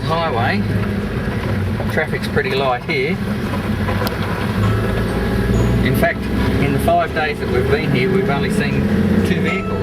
old highway. Traffic's pretty light here. In fact, in the 5 days that we've been here, we've only seen 2 vehicles.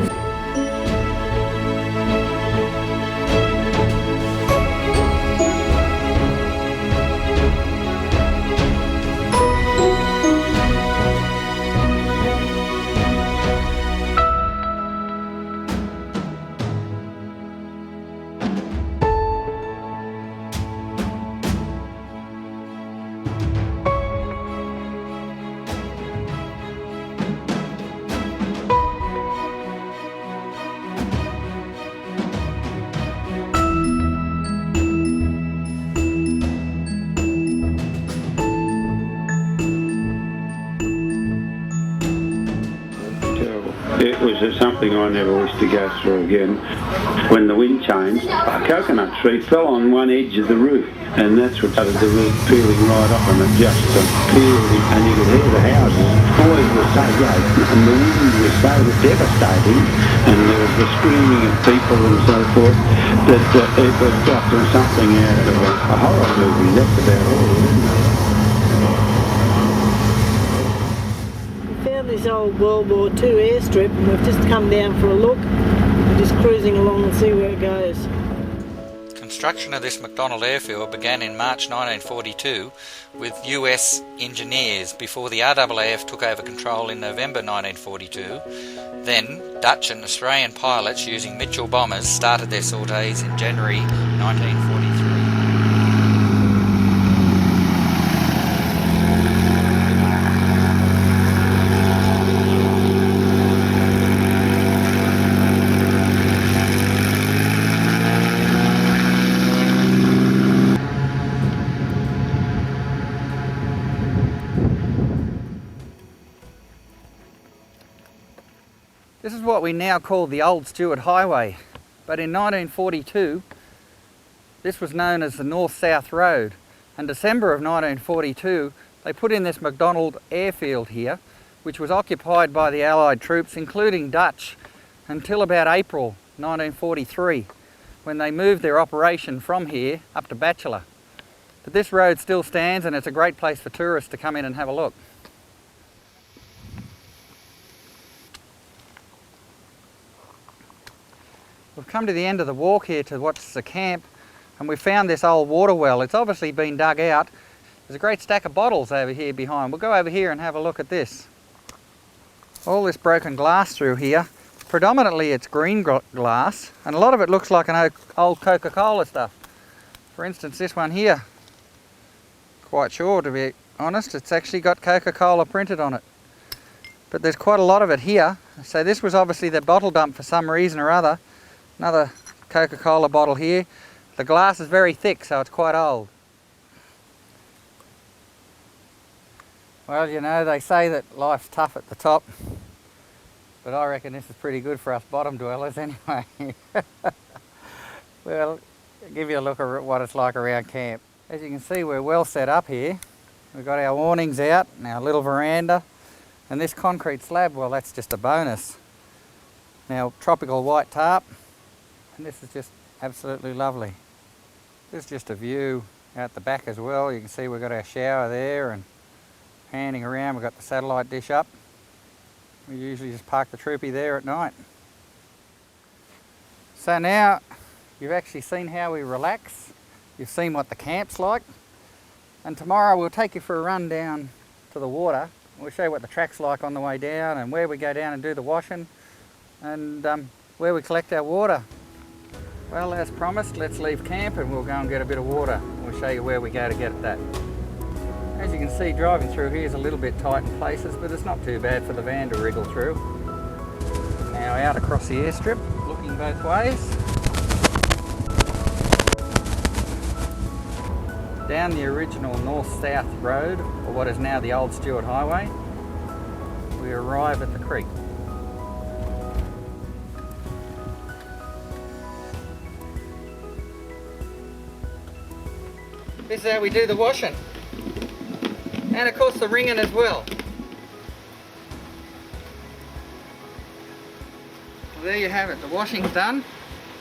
It was something I never wished to go through again. When the wind changed, a coconut tree fell on one edge of the roof, and that's what started the roof peeling right up, and it just peeled, and you could hear the houses. Boys were so great, and the wind was so devastating, and there was the screaming of people and so forth, that it was just something out of a horror movie. That's about all. This old World War II airstrip, and we've just come down for a look. We're just cruising along and see where it goes. Construction of this McDonald airfield began in March 1942 with US engineers before the RAAF took over control in November 1942. Then Dutch and Australian pilots using Mitchell bombers started their sorties in January 1943. This is what we now call the Old Stuart Highway, but in 1942 this was known as the North-South Road, and December of 1942 they put in this McDonald airfield here, which was occupied by the Allied troops, including Dutch, until about April 1943, when they moved their operation from here up to Batchelor. But this road still stands, and it's a great place for tourists to come in and have a look. We've come to the end of the walk here to what's the camp, and we found this old water well. It's obviously been dug out. There's a great stack of bottles over here behind. We'll go over here and have a look at this. All this broken glass through here. Predominantly it's green glass, and a lot of it looks like an old Coca-Cola stuff. For instance, this one here. Quite sure, to be honest, it's actually got Coca-Cola printed on it. But there's quite a lot of it here. So this was obviously the bottle dump for some reason or other. Another Coca-Cola bottle here. The glass is very thick, so it's quite old. Well, you know, they say that life's tough at the top, but I reckon this is pretty good for us bottom dwellers anyway. Well, I'll give you a look at what it's like around camp. As you can see, we're well set up here. We've got our awnings out and our little veranda, and this concrete slab, well, that's just a bonus. Now, tropical white tarp. And this is just absolutely lovely. This is just a view out the back as well. You can see we've got our shower there, and panning around we've got the satellite dish up. We usually just park the troopy there at night. So now you've actually seen how we relax. You've seen what the camp's like. And tomorrow we'll take you for a run down to the water. We'll show you what the track's like on the way down, and where we go down and do the washing, and where we collect our water. Well, as promised, let's leave camp and we'll go and get a bit of water. We'll show you where we go to get that. As you can see, driving through here is a little bit tight in places, but it's not too bad for the van to wriggle through. Now out across the airstrip, looking both ways. Down the original North-South Road, or what is now the Old Stuart Highway, we arrive at the creek. This is how we do the washing. And of course the wringing as well. Well, there you have it, the washing's done.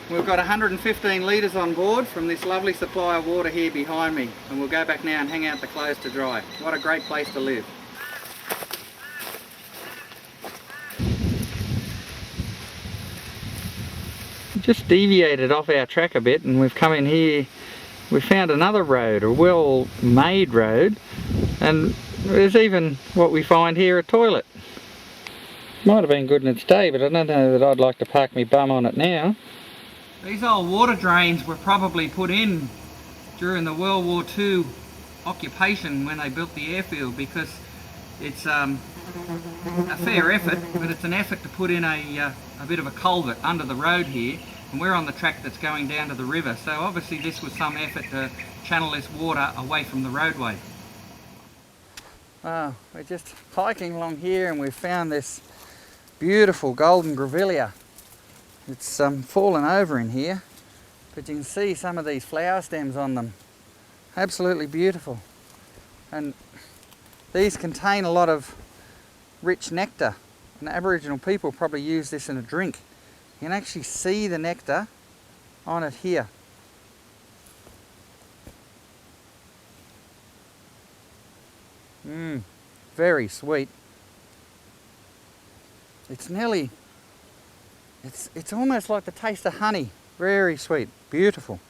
We've got 115 litres on board from this lovely supply of water here behind me, and we'll go back now and hang out the clothes to dry. What a great place to live. Just deviated off our track a bit and we've come in here. We found another road, a well-made road, and there's even what we find here, a toilet. Might have been good in its day, but I don't know that I'd like to park my bum on it now. These old water drains were probably put in during the World War II occupation when they built the airfield, because it's a fair effort, but it's an effort to put in a bit of a culvert under the road here, and we're on the track that's going down to the river, so obviously this was some effort to channel this water away from the roadway. Wow, we're just hiking along here and we've found this beautiful golden grevillea. It's fallen over in here, but you can see some of these flower stems on them. Absolutely beautiful. And these contain a lot of rich nectar, and Aboriginal people probably use this in a drink. You can actually see the nectar on it here. Very sweet. It's nearly, it's almost like the taste of honey. Very sweet, beautiful.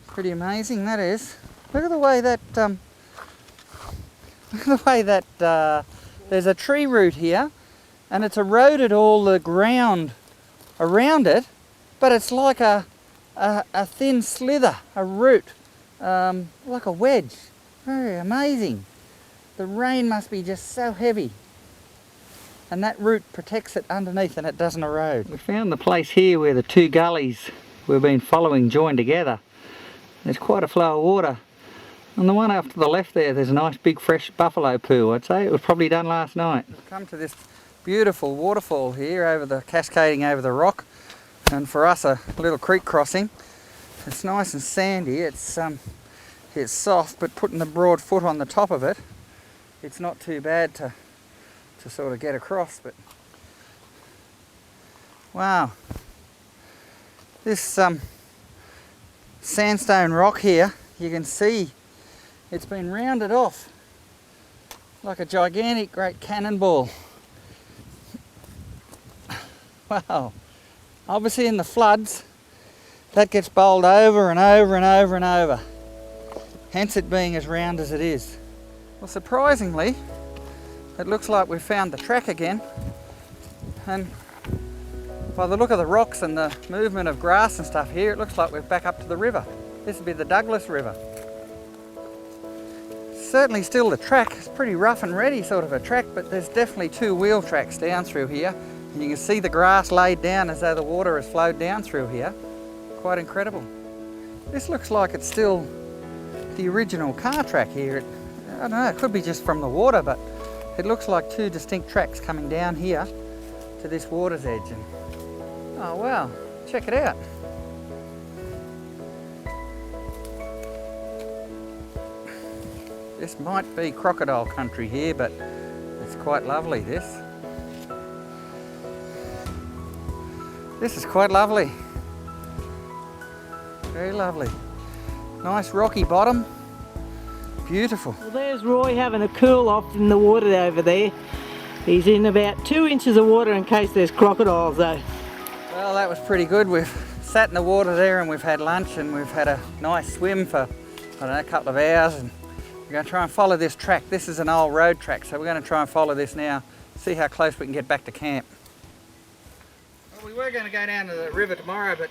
Pretty amazing that is. Look at the way that, there's a tree root here, and it's eroded all the ground around it, but it's like a thin slither, a root, like a wedge. Very amazing. The rain must be just so heavy, and that root protects it underneath and it doesn't erode. We found the place here where the two gullies we've been following join together. There's quite a flow of water. On the one off to the left there's a nice big fresh buffalo poo. I'd say it was probably done last night. We've come to this beautiful waterfall here over the cascading over the rock, and for us a little creek crossing. It's nice and sandy. It's soft, but putting the broad foot on the top of it, it's not too bad to sort of get across. But wow, this sandstone rock here, you can see it's been rounded off like a gigantic great cannonball. Wow. Obviously in the floods that gets bowled over and over and over and over, hence it being as round as it is. Well, surprisingly it looks like we've found the track again, and by the look of the rocks and the movement of grass and stuff here, it looks like we're back up to the river. This would be the Douglas River. Certainly still the track. It's pretty rough and ready sort of a track, but there's definitely two wheel tracks down through here. And you can see the grass laid down as though the water has flowed down through here. Quite incredible. This looks like it's still the original car track here. I don't know, it could be just from the water, but it looks like two distinct tracks coming down here to this water's edge. And oh wow, check it out. This might be crocodile country here, but it's quite lovely, this. This is quite lovely. Very lovely. Nice rocky bottom. Beautiful. Well, there's Roy having a cool off in the water over there. He's in about 2 inches of water in case there's crocodiles though. Well, that was pretty good. We've sat in the water there and we've had lunch and we've had a nice swim for, I don't know, a couple of hours, and we're going to try and follow this track. This is an old road track, so we're going to try and follow this now, see how close we can get back to camp. Well, we were going to go down to the river tomorrow, but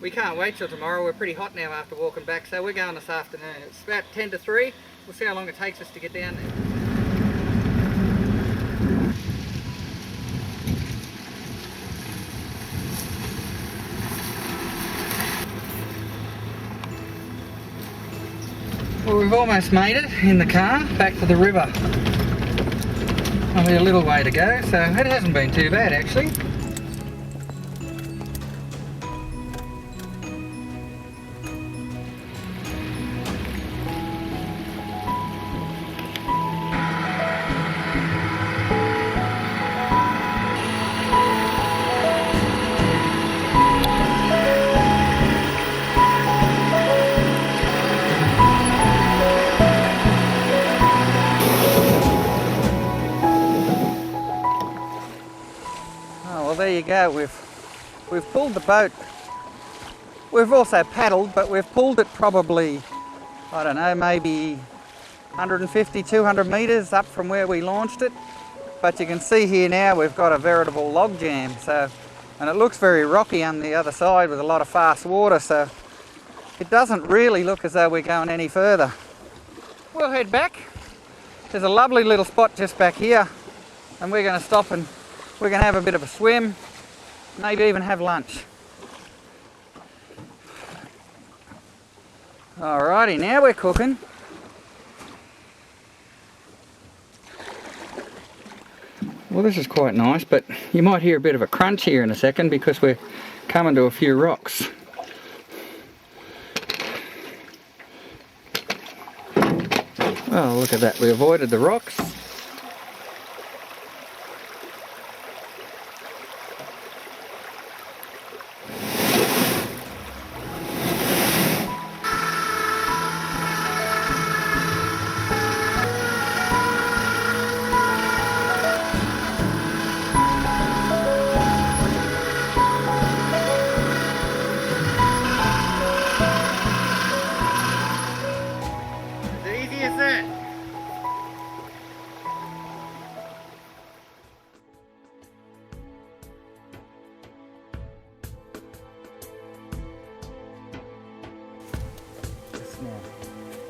we can't wait till tomorrow. We're pretty hot now after walking back, so we're going this afternoon. It's about 10 to 3. We'll see how long it takes us to get down there. Well, we've almost made it in the car back to the river. Only a little way to go, so it hasn't been too bad actually. you go. We've pulled the boat. We've also paddled, but we've pulled it probably, I don't know, maybe 150, 200 metres up from where we launched it. But you can see here now we've got a veritable log jam. And it looks very rocky on the other side with a lot of fast water, so it doesn't really look as though we're going any further. We'll head back. There's a lovely little spot just back here, and we're going to stop and we're going to have a bit of a swim, maybe even have lunch. Alrighty, now we're cooking. Well, this is quite nice, but you might hear a bit of a crunch here in a second because we're coming to a few rocks. Oh, look at that, we avoided the rocks.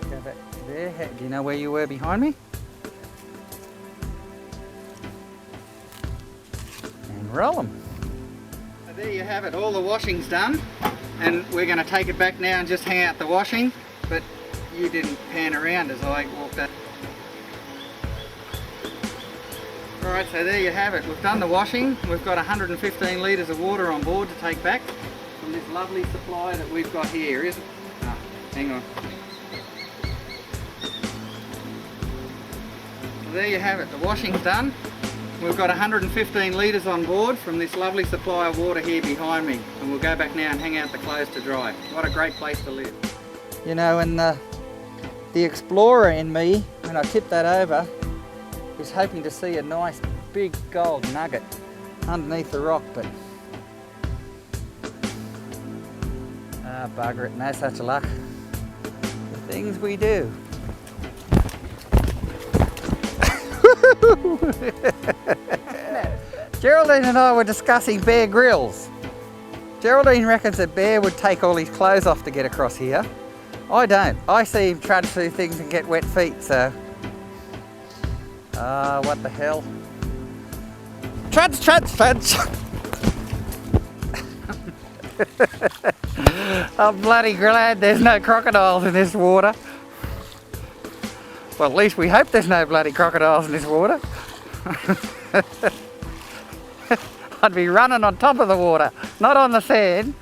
Go back there. Do you know where you were behind me? And roll them. So there you have it, all the washing's done, and we're going to take it back now and just hang out the washing, but you didn't pan around as I walked up. Alright, so there you have it, we've done the washing. We've got 115 litres of water on board to take back from this lovely supply that we've got here, isn't it? Oh, hang on. So there you have it, the washing's done. We've got 115 litres on board from this lovely supply of water here behind me, and we'll go back now and hang out the clothes to dry. What a great place to live. You know, and the explorer in me, when I tip that over, is hoping to see a nice big gold nugget underneath the rock, but bugger it, no such luck. The things we do. Geraldine and I were discussing Bear Grylls. Geraldine reckons that Bear would take all his clothes off to get across here. I don't. I see him trudge through things and get wet feet, so... what the hell? Trudge, trudge, trudge! I'm bloody glad there's no crocodiles in this water. Well, at least we hope there's no bloody crocodiles in this water. I'd be running on top of the water, not on the sand.